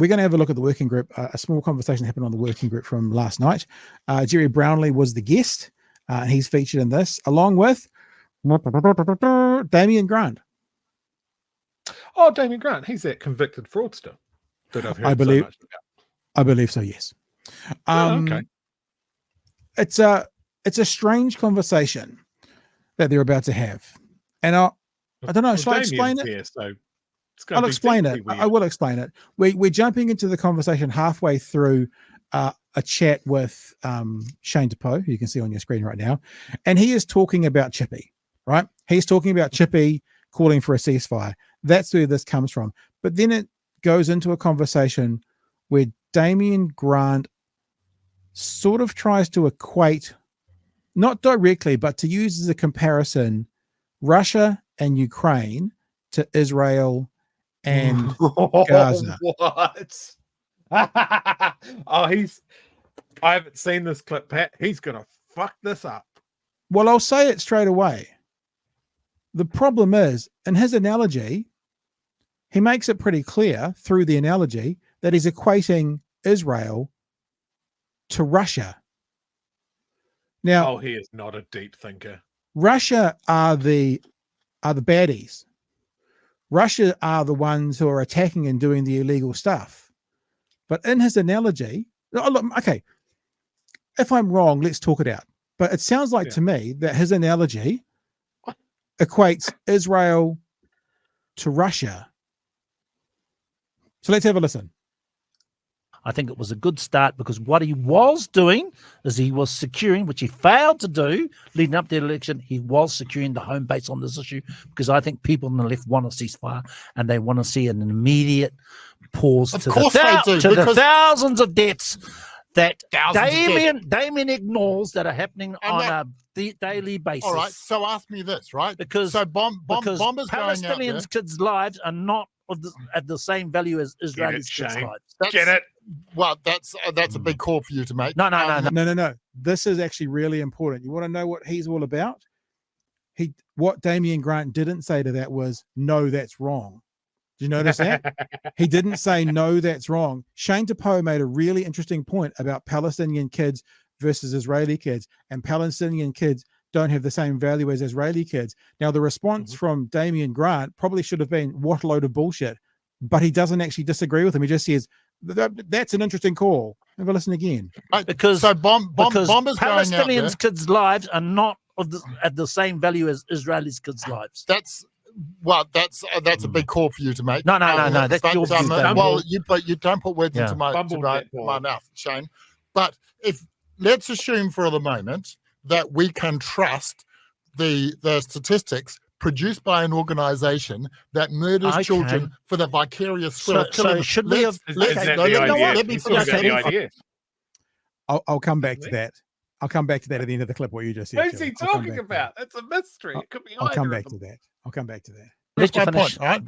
we're going to have a look at the working group. A small conversation happened on the working group from last night. Jerry Brownley was the guest, and he's featured in this, along with Damien Grant. Oh, Damien Grant. He's that convicted fraudster that I've heard so much about. I believe so, yes. Okay. It's a strange conversation that they're about to have. And I don't know, shall I explain it? Here, so I'll explain it. I will explain it. We're jumping into the conversation halfway through a chat with Shane DePoe, who you can see on your screen right now. And he is talking about Chippy, right? He's talking about Chippy calling for a ceasefire. That's where this comes from. But then it goes into a conversation where Damien Grant sort of tries to equate, not directly, but to use as a comparison, Russia and Ukraine to Israel and Gaza. What? I haven't seen this clip, Pat. He's gonna fuck this up. Well, I'll say it straight away. The problem is, in his analogy, he makes it pretty clear through the analogy that he's equating Israel to Russia. Now, he is not a deep thinker. Russia are the baddies. Russia are the ones who are attacking and doing the illegal stuff. But in his analogy, okay, if I'm wrong, let's talk it out. But it sounds like to me that his analogy equates Israel to Russia. So let's have a listen. I think it was a good start because what he was doing is he was securing, which he failed to do leading up to the election, he was securing the home base on this issue because I think people on the left want a ceasefire and they want to see an immediate pause to the thousands of deaths that Damien ignores that are happening on a daily basis. All right, so ask me this, right? Because bombers Palestinians' kids' lives are not at the same value as Israelis' kids' lives. Get it? Well, that's a big call for you to make. No. This is actually really important. You want to know what he's all about? What Damien Grant didn't say to that was, no, that's wrong. Did you notice that? He didn't say, no, that's wrong. Shane DePoe made a really interesting point about Palestinian kids versus Israeli kids, and Palestinian kids don't have the same value as Israeli kids. Now, the response from Damien Grant probably should have been, what a load of bullshit. But he doesn't actually disagree with him. He just says, that's an interesting call. Have a listen again. Because bombers Palestinians' kids' lives are not at the same value as Israelis' kids' lives. That's a big call for you to make. No. That's your view. Well, you don't put words into my mouth, Shane. But let's assume for the moment that we can trust the statistics produced by an organization that murders children for the vicarious thrill of killing them. Should we have? Let me finish the idea. I'll come back to that. I'll come back to that at the end of the clip. What you just said. Who's he talking about? That's a mystery. It could be. I'll come back to that. That's my point, right?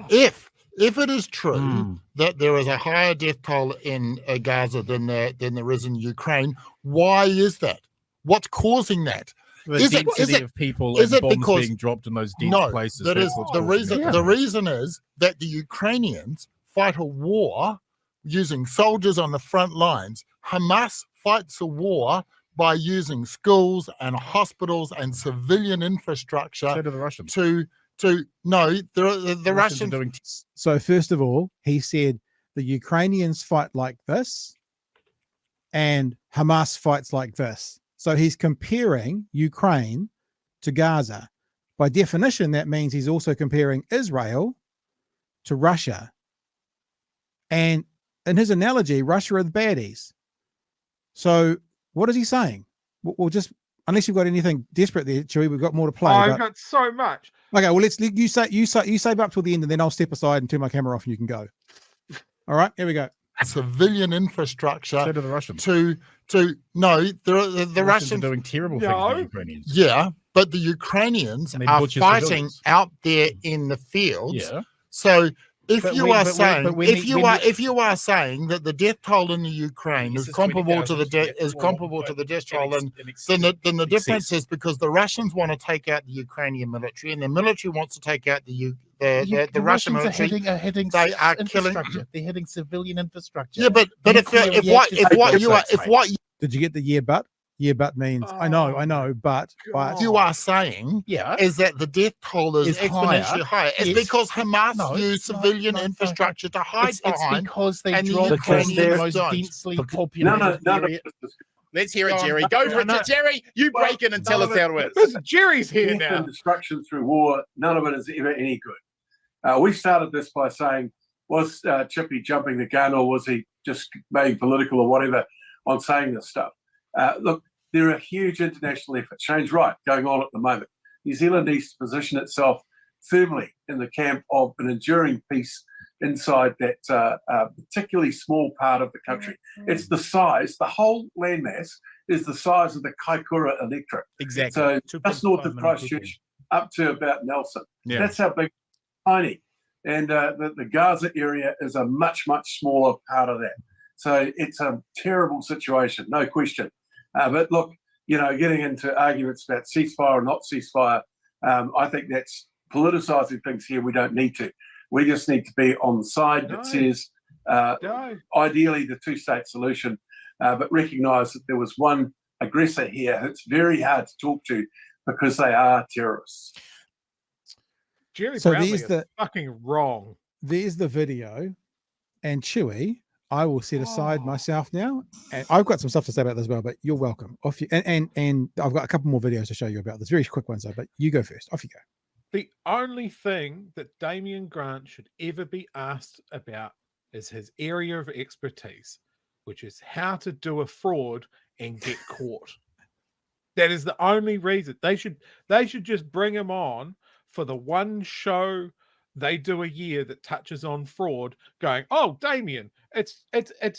If it is true that there is a higher death toll in Gaza than there is in Ukraine, why is that? What's causing that? The density of people and bombs being dropped in those dense places. That is the reason. The reason is that the Ukrainians fight a war using soldiers on the front lines. Hamas fights a war by using schools and hospitals and civilian infrastructure. So do the Russians. The Russians are doing. So first of all, he said the Ukrainians fight like this, and Hamas fights like this. So he's comparing Ukraine to Gaza. By definition, that means he's also comparing Israel to Russia. And in his analogy, Russia are the baddies. So what is he saying? We'll just, unless you've got anything desperate there, Chewie, we've got more to play. I've got so much. Okay, well, you save up till the end, and then I'll step aside and turn my camera off, and you can go. All right, here we go. Civilian infrastructure. So do the Russians. The Russians are doing terrible things to the Ukrainians. Yeah, but the Ukrainians are fighting out there in the fields. Yeah. So if you are saying that the death toll in the Ukraine is comparable to the death toll, then the difference is because the Russians want to take out the Ukrainian military, and the military wants to take out the the Russian military are hitting they are killing. They're hitting civilian infrastructure. Yeah, but if what did you get the yeah, but means I know, but you are saying is that the death toll is exponentially higher. It's because Hamas used civilian infrastructure to hide behind. It's because they and dropped the the most densely populated area. Let's hear it, Jerry. Go for it, Jerry. You break in and tell us how it is. Jerry's here now. Destruction through war, none of it is ever any good. We started this by saying, was Chippy jumping the gun, or was he just being political or whatever on saying this stuff? Look, there are huge international efforts, Shane's right, going on at the moment. New Zealand needs to position itself firmly in the camp of an enduring peace inside that particularly small part of the country. It's the size, the whole landmass is the size of the Kaikoura electorate. Exactly. So just north of Christchurch up to about Nelson. Yeah. That's how big, tiny. And the Gaza area is a much, much smaller part of that. So it's a terrible situation, no question. But look, getting into arguments about ceasefire or not ceasefire, I think that's politicising things here. We don't need to. We just need to be on the side that says, ideally, the two-state solution, but recognise that there was one aggressor here. It's very hard to talk to because they are terrorists. Jerry Brownley is fucking wrong. There's the video, and Chewy, I will set aside myself now, and I've got some stuff to say about this as well. But you're welcome. Off you, and I've got a couple more videos to show you about this. Very quick ones though. But you go first. Off you go. The only thing that Damien Grant should ever be asked about is his area of expertise, which is how to do a fraud and get caught. That is the only reason. They should just bring him on for the one show they do a year that touches on fraud, going, "Oh, Damien, it's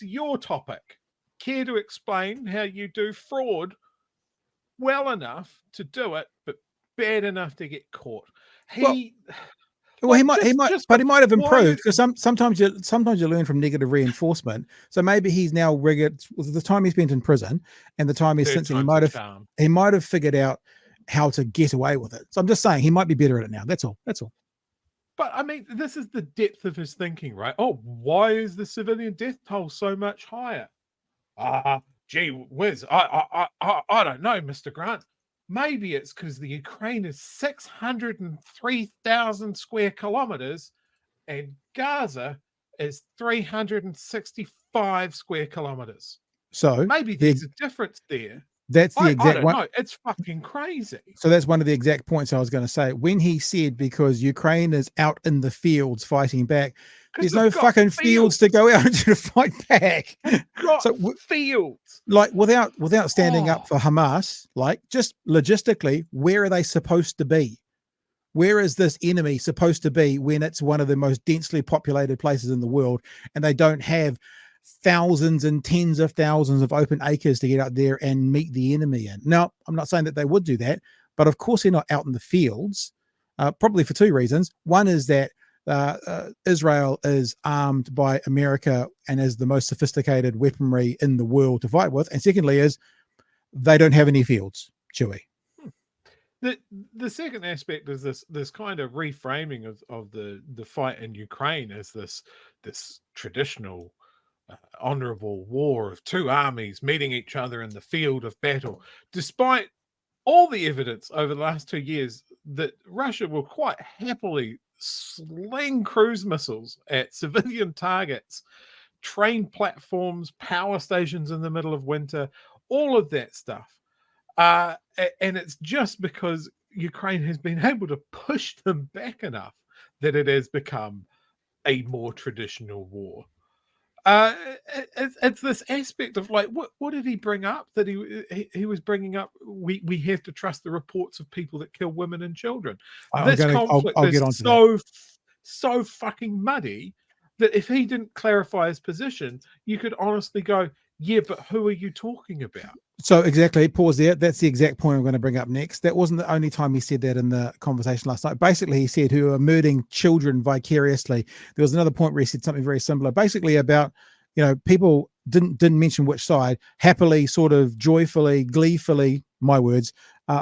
your topic. Care to explain how you do fraud well enough to do it, but bad enough to get caught?" He might have improved, because sometimes you learn from negative reinforcement. So maybe he's now rigged the time he spent in prison and the time he's since he might have figured out how to get away with it. So I'm just saying he might be better at it now. That's all. But I mean, this is the depth of his thinking, right? Oh, why is the civilian death toll so much higher? Gee whiz, I don't know, Mr. Grant. Maybe it's because the Ukraine is 603,000 square kilometers and Gaza is 365 square kilometers. So maybe there's a difference there. That's the exact I don't know. It's fucking crazy. So that's one of the exact points I was going to say. When he said because Ukraine is out in the fields fighting back, there's no fucking fields to go out to fight back. So fields, like without standing up for Hamas, like just logistically, where are they supposed to be? Where is this enemy supposed to be when it's one of the most densely populated places in the world, and they don't have thousands and tens of thousands of open acres to get out there and meet the enemy in? Now, I'm not saying that they would do that, but of course they're not out in the fields, probably for two reasons. One is that Israel is armed by America and is the most sophisticated weaponry in the world to fight with. And secondly is they don't have any fields, Chewy. The second aspect is this kind of reframing of the fight in Ukraine as this traditional honorable war of two armies meeting each other in the field of battle, despite all the evidence over the last 2 years that Russia will quite happily sling cruise missiles at civilian targets, train platforms, power stations in the middle of winter, all of that stuff. And it's just because Ukraine has been able to push them back enough that it has become a more traditional war. It's this aspect of like, what did he bring up that he was bringing up? We have to trust the reports of people that kill women and children. This conflict is so fucking muddy that if he didn't clarify his position, you could honestly go, yeah, but who are you talking about? So exactly, pause there. That's the exact point I'm going to bring up next. That wasn't the only time he said that in the conversation last night. Basically, he said who are murdering children vicariously. There was another point where he said something very similar, basically about, people didn't mention which side, happily, sort of joyfully, gleefully, my words,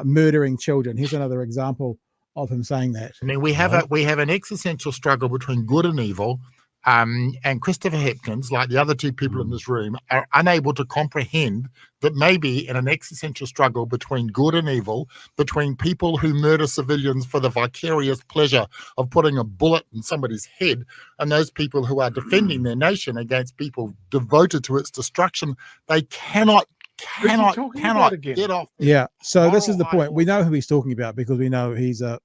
murdering children. Here's another example of him saying that. I mean, we have an existential struggle between good and evil, and Christopher Hipkins, like the other two people in this room, are unable to comprehend that maybe in an existential struggle between good and evil, between people who murder civilians for the vicarious pleasure of putting a bullet in somebody's head, and those people who are defending their nation against people devoted to its destruction, they cannot get off. Yeah. So this is the point. We know who he's talking about because we know he's a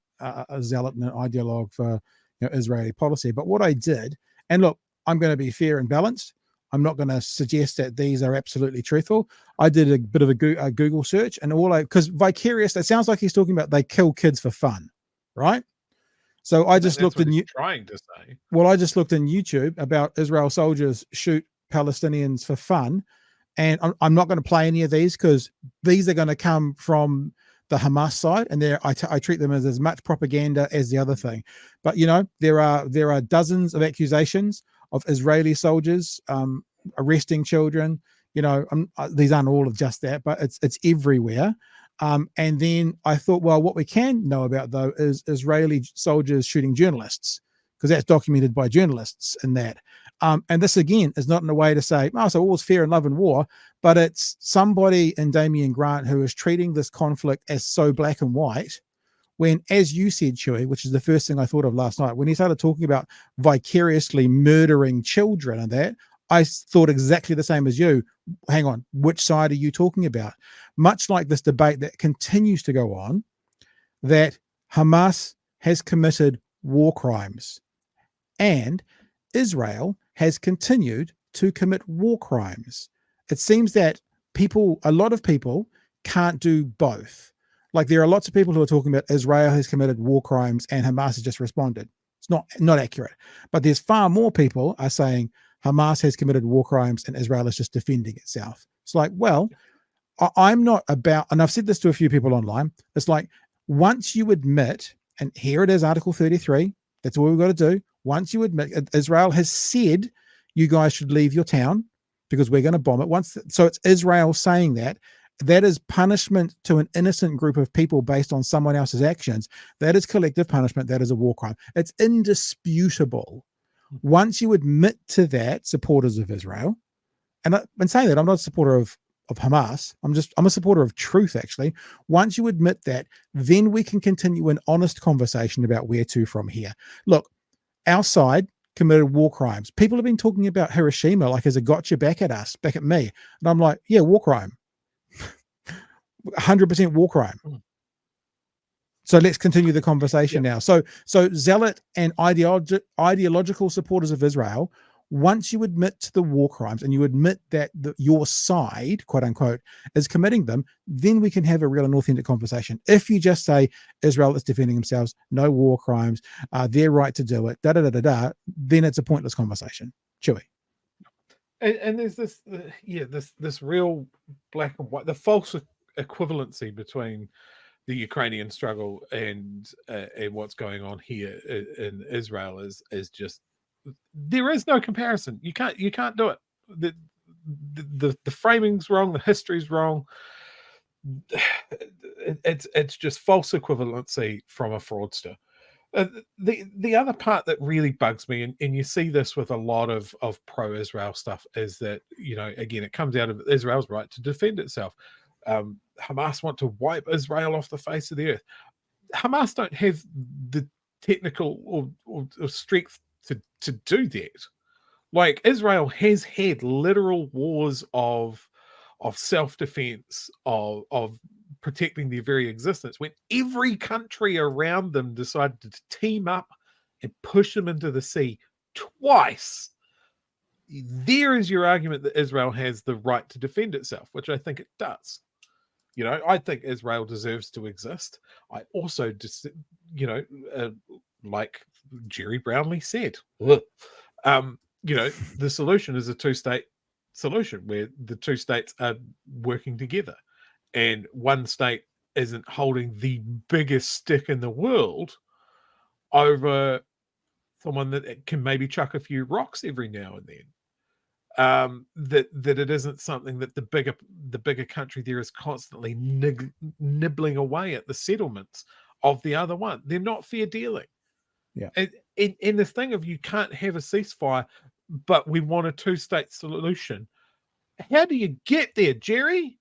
zealot and an ideologue for Israeli policy. But what I did, and look, I'm going to be fair and balanced. I'm not going to suggest that these are absolutely truthful. I did a bit of a Google search, and because vicarious, it sounds like he's talking about they kill kids for fun, right? So I just looked in. Trying to say. Well, I just looked in YouTube about Israel soldiers shoot Palestinians for fun, and I'm not going to play any of these because these are going to come from the Hamas side, and I treat them as much propaganda as the other thing. But there are dozens of accusations of Israeli soldiers arresting children. These aren't all of just that, but it's everywhere. And then I thought, well, what we can know about though is Israeli soldiers shooting journalists, because that's documented by journalists in that. And this again is not in a way to say, so all's fair in love and war, but it's somebody in Damien Grant who is treating this conflict as so black and white, when, as you said, Chewy, which is the first thing I thought of last night, when he started talking about vicariously murdering children and that, I thought exactly the same as you. Hang on, which side are you talking about? Much like this debate that continues to go on, that Hamas has committed war crimes and Israel has continued to commit war crimes. It seems that a lot of people can't do both. Like there are lots of people who are talking about Israel has committed war crimes and Hamas has just responded. It's not accurate. But there's far more people are saying Hamas has committed war crimes and Israel is just defending itself. It's like, well, I'm not about, and I've said this to a few people online, it's like once you admit, and here it is, Article 33, that's all we've got to do. Once you admit, Israel has said you guys should leave your town because we're going to bomb it. So it's Israel saying that. That is punishment to an innocent group of people based on someone else's actions. That is collective punishment. That is a war crime. It's indisputable. Once you admit to that, supporters of Israel, and saying that, I'm not a supporter of Hamas. I'm a supporter of truth, actually. Once you admit that, then we can continue an honest conversation about where to from here. Look, our side committed war crimes. People have been talking about Hiroshima like as a gotcha back at me. And I'm like, yeah, war crime. 100% war crime. So let's continue the conversation now. So zealot and ideological supporters of Israel, once you admit to the war crimes and you admit that your side, quote unquote, is committing them, then we can have a real and authentic conversation. If you just say Israel is defending themselves, no war crimes, their right to do it, then it's a pointless conversation. Chewy. And there's this real black and white, the false equivalency between the Ukrainian struggle and what's going on here in Israel is just, there is no comparison. You can't do it. The framing's wrong. The history's wrong. It's just false equivalency from a fraudster. The other part that really bugs me, and you see this with a lot of pro-Israel stuff, is that, again, it comes out of Israel's right to defend itself. Hamas want to wipe Israel off the face of the earth. Hamas don't have the technical or strength to do that. Like, Israel has had literal wars of self-defense, of protecting their very existence, when every country around them decided to team up and push them into the sea twice. There is your argument that Israel has the right to defend itself, which I think it does. I think Israel deserves to exist. I also just, like Jerry Brownley said, the solution is a two-state solution where the two states are working together, and one state isn't holding the biggest stick in the world over someone that can maybe chuck a few rocks every now and then. That it isn't something that the bigger country there is constantly nibbling away at the settlements of the other one. They're not fair dealing. Yeah. And the thing of you can't have a ceasefire, but we want a two-state solution. How do you get there, Jerry?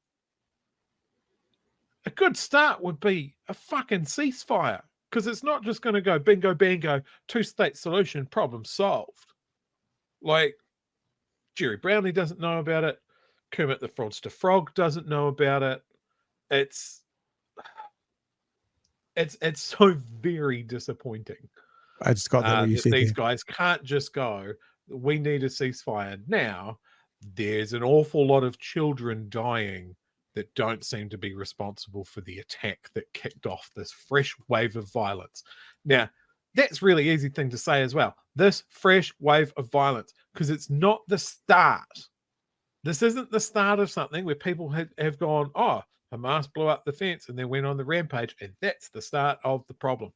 A good start would be a fucking ceasefire, because it's not just going to go bingo, bango, two-state solution, problem solved. Like, Jerry Brownley doesn't know about it. Kermit the Fraudster Frog doesn't know about it. It's so very disappointing. I just got that what you said. These guys can't just go, we need a ceasefire now. There's an awful lot of children dying that don't seem to be responsible for the attack that kicked off this fresh wave of violence. Now, that's really easy thing to say as well. This fresh wave of violence, because it's not the start. This isn't the start of something where people have gone, oh, Hamas blew up the fence and then went on the rampage, and that's the start of the problem.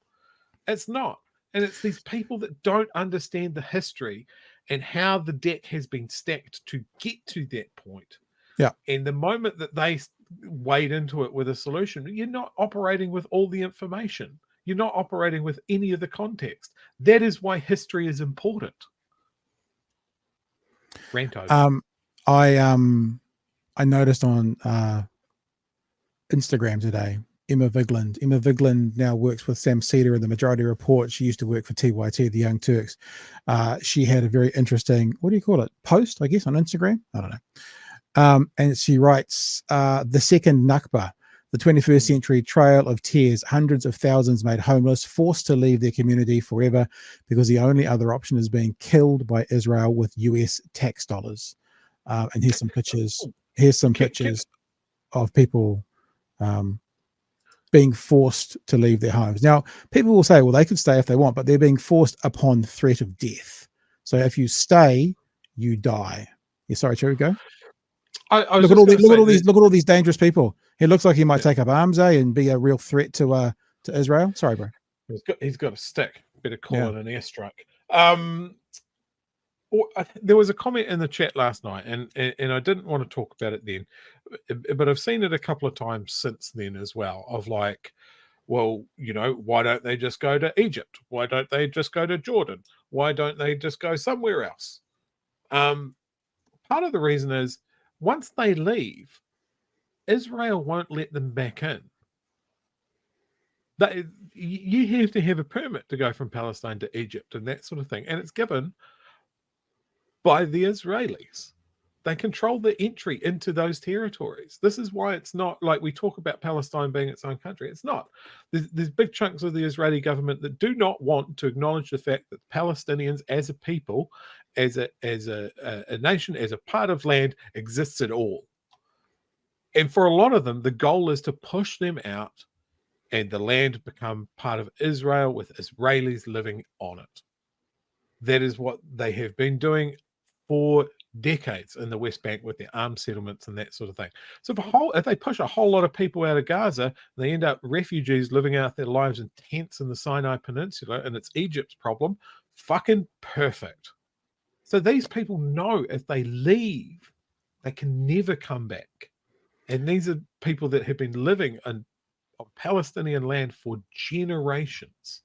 It's not. And it's these people that don't understand the history and how the deck has been stacked to get to that point. Yeah. And the moment that they wade into it with a solution, you're not operating with all the information. You're not operating with any of the context. That is why history is important. Rant over. I noticed on Instagram today, Emma Vigeland now works with Sam Cedar in the Majority Report. She used to work for TYT, the Young Turks. She had a very interesting, what do you call it, post, I guess, on Instagram? I don't know. And she writes, the second Nakba, the 21st century trail of tears, hundreds of thousands made homeless, forced to leave their community forever because the only other option is being killed by Israel with US tax dollars. And here's some pictures. Here's some pictures of people being forced to leave their homes. Now, people will say, well, they could stay if they want, but they're being forced upon threat of death. So if you stay, you die. Yeah, sorry, Cherry, go. Look at all these dangerous people. He looks like he might take up arms, and be a real threat to Israel. Sorry, bro. He's got a stick. Better call it an airstrike. There was a comment in the chat last night, and I didn't want to talk about it then, but I've seen it a couple of times since then as well, of like, well, you know, why don't they just go to Egypt? Why don't they just go to Jordan? Why don't they just go somewhere else? Part of the reason is, once they leave, Israel won't let them back in. You have to have a permit to go from Palestine to Egypt and that sort of thing, and it's given by the Israelis. They control the entry into those territories. This is why it's not like we talk about Palestine being its own country. It's not. There's big chunks of the Israeli government that do not want to acknowledge the fact that Palestinians as a people, as a nation, as a part of land, exists at all. And for a lot of them, the goal is to push them out and the land become part of Israel with Israelis living on it. That is what they have been doing for decades in the West Bank with their armed settlements and that sort of thing. So if they push a whole lot of people out of Gaza, they end up refugees living out their lives in tents in the Sinai Peninsula, and it's Egypt's problem. Fucking perfect. So these people know if they leave, they can never come back. And these are people that have been living on Palestinian land for generations.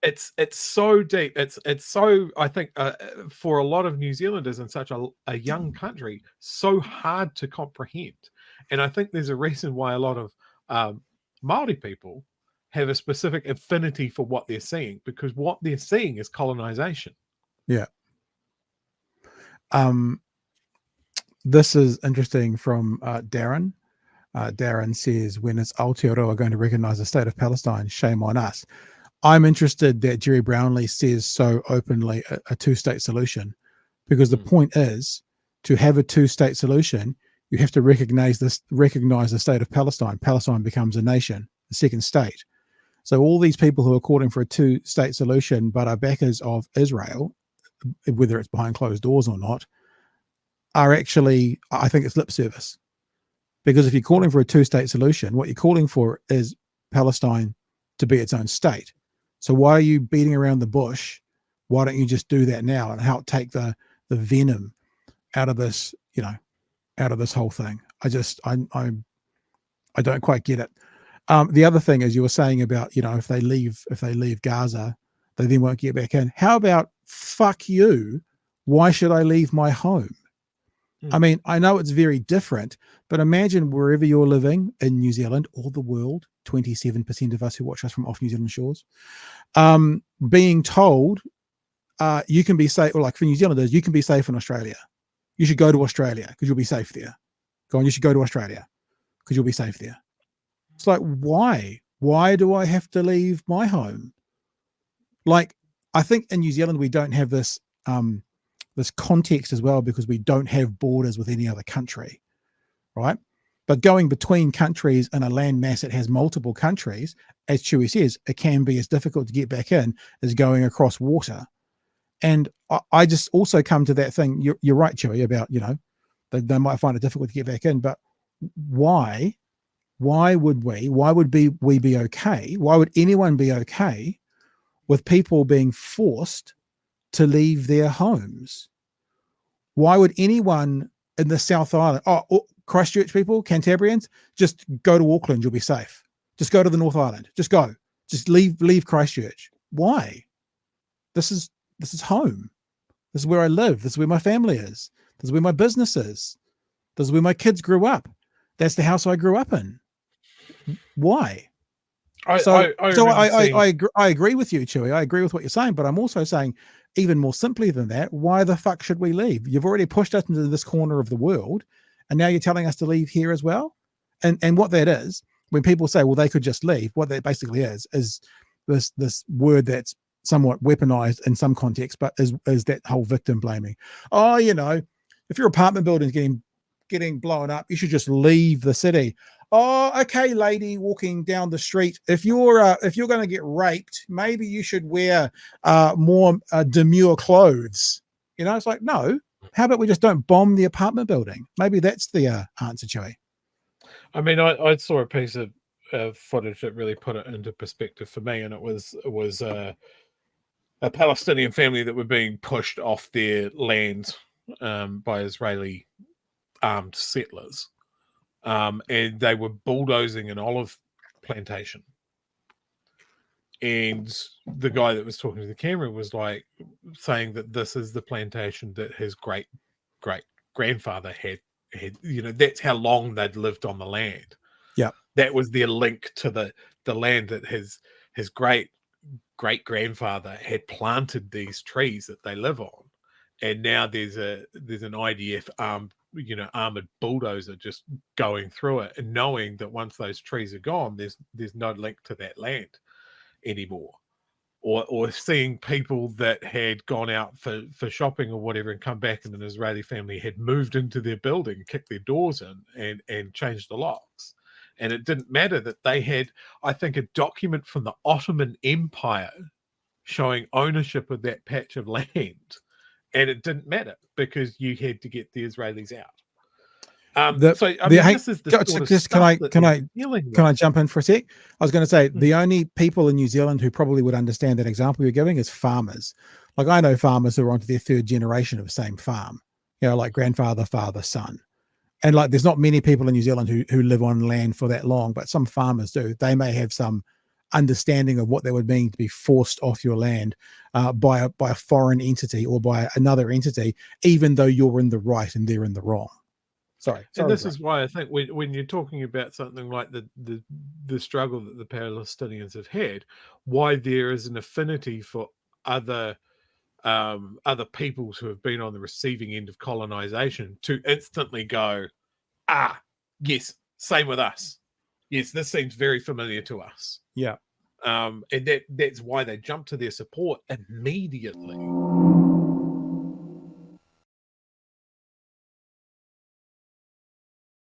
It's so deep. It's so, I think, for a lot of New Zealanders in such a young country, so hard to comprehend. And I think there's a reason why a lot of Māori people have a specific affinity for what they're seeing, because what they're seeing is colonization. Yeah. This is interesting from Darren. Darren says, when is Aotearoa going to recognize the state of Palestine? Shame on us. I'm interested that Jerry Brownley says so openly a two-state solution, because the point is, to have a two-state solution, you have to recognize the state of Palestine. Palestine becomes a nation, a second state. So all these people who are calling for a two-state solution but are backers of Israel, whether it's behind closed doors or not, are actually, I think it's lip service. Because if you're calling for a two-state solution, what you're calling for is Palestine to be its own state. So why are you beating around the bush? Why don't you just do that now and help take the venom out of this, out of this whole thing? I don't quite get it. The other thing is you were saying about, if they leave Gaza, they then won't get back in. How about fuck you? Why should I leave my home? I mean, I know it's very different, but imagine wherever you're living in New Zealand or the world, 27% of us who watch us from off New Zealand shores, being told you can be safe, or like for New Zealanders, you can be safe in Australia. You should go to Australia because you'll be safe there. Go on, you should go to Australia because you'll be safe there. It's like, why? Why do I have to leave my home? Like, I think in New Zealand, we don't have this this context as well because we don't have borders with any other country, right? But going between countries in a land mass that has multiple countries, as Chewy says, it can be as difficult to get back in as going across water. And I just also come to that thing. You're right, Chewy, about, they might find it difficult to get back in, but why would we be okay? Why would anyone be okay with people being forced to leave their homes? Why would anyone in the South Island, Christchurch people, Cantabrians, just go to Auckland, you'll be safe. Just go to the North Island. Just go. Just leave Christchurch. Why? This is home. This is where I live. This is where my family is. This is where my business is. This is where my kids grew up. That's the house I grew up in. Why? I agree with you, Chewy. I agree with what you're saying, but I'm also saying, even more simply than that, why the fuck should we leave? You've already pushed us into this corner of the world, and now you're telling us to leave here as well. And what that is, when people say, well, they could just leave, what that basically is this word that's somewhat weaponized in some context, but is that whole victim blaming. Oh, if your apartment building is getting blown up, you should just leave the city. Oh, okay, lady walking down the street. If you're going to get raped, maybe you should wear more demure clothes. It's like, no. How about we just don't bomb the apartment building? Maybe that's the answer, Joey. I mean, I saw a piece of footage that really put it into perspective for me, and it was a Palestinian family that were being pushed off their land by Israeli armed settlers. And they were bulldozing an olive plantation. And the guy that was talking to the camera was like saying that this is the plantation that his great grandfather had, that's how long they'd lived on the land. Yeah. That was their link to the land, that his great grandfather had planted these trees that they live on. And now there's an IDF armored bulldozer just going through it, and knowing that once those trees are gone, there's no link to that land anymore. Or seeing people that had gone out for shopping or whatever and come back, and an Israeli family had moved into their building, kicked their doors in and changed the locks. And it didn't matter that they had, I think, a document from the Ottoman Empire showing ownership of that patch of land. And it didn't matter because you had to get the Israelis out. This is the sort of stuff can I jump in for a sec? I was going to say, the only people in New Zealand who probably would understand that example you're giving is farmers. Like, I know farmers who are onto their third generation of the same farm, like grandfather, father, son. And like, there's not many people in New Zealand who live on land for that long, but some farmers do. They may have some understanding of what that would mean to be forced off your land by a foreign entity or by another entity, even though you're in the right and they're in the wrong. Sorry, and this is why I think when you're talking about something like the struggle that the Palestinians have had, why there is an affinity for other peoples who have been on the receiving end of colonization to instantly go, yes, same with us. Yes, this seems very familiar to us. Yeah. And that's why they jump to their support immediately.